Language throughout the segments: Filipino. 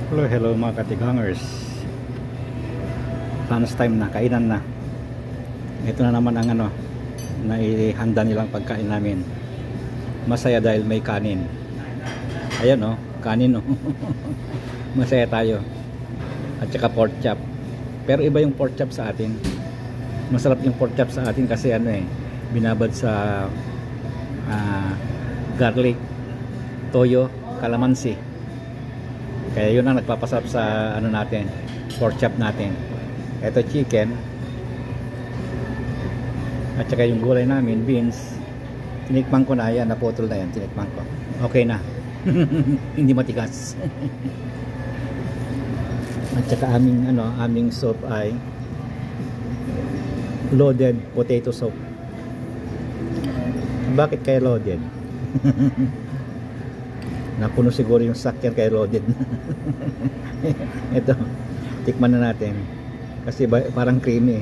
Hello mga katighangers. Lunch time na, kainan na. Ito na naman ang na ihanda nilang pagkain namin. Masaya dahil may kanin. Ayan kanin Masaya tayo. At saka pork chop. Pero iba yung pork chop sa atin. Masarap yung pork chop sa atin kasi binabad sa garlic, toyo, calamansi. Kaya yun ang nagpapasarap sa natin, pork chop natin. Ito chicken. At saka yung gulay namin, beans. Tinikman ko na yan, naputol na yan, tinikman ko. Okay na. Hindi matigas. At saka aming soup ay loaded potato soup. Bakit kaya loaded? Napuno siguro yung sakyan kaya loaded. Ito, tikman na natin. Kasi parang creamy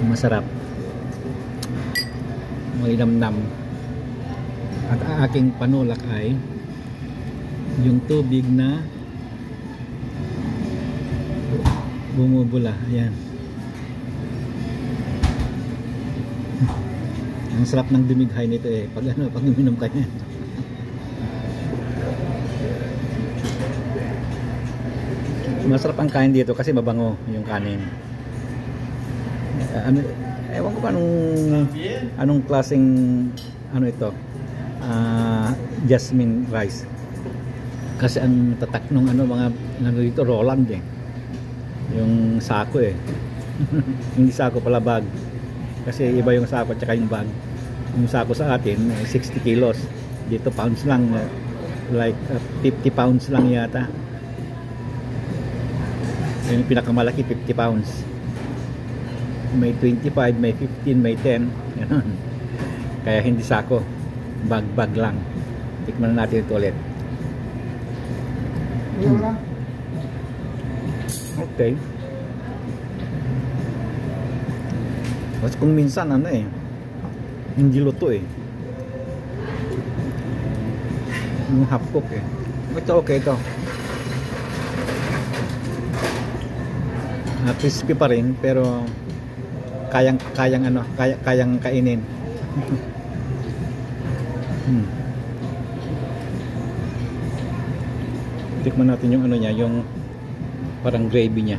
Masarap. May namnam. At ang aking panulak ay yung tubig na bumubula. Ayan. Ang sarap ng dumighay nito pag uminom ka niyan. Masarap ang kain dito kasi mabango yung kanin. Ewan ko pa anong klaseng ito. Jasmine rice. Kasi ang tatak nung mga dito Roland yung sako hindi sako pala, bag. Kasi iba yung sako at saka yung bag. Yung sako sa atin 60 kilos. Dito pounds lang, like 50 pounds lang yata. Yung pinakamalaki 50 pounds. May 25, may 15, may 10. Ganun. Kaya hindi sako, bag lang. Tikman na natin ito ulit. Okay. Kasi kung minsan hindi luto yung half cook ito okay ito. Crispy pa rin pero kayang kainin. Tikman natin yung niya, yung parang gravy niya.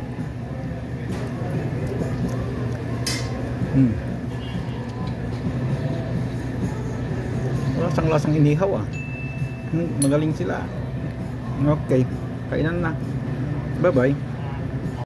Lasang inihaw magaling sila. Okay, kainan na. Bye bye.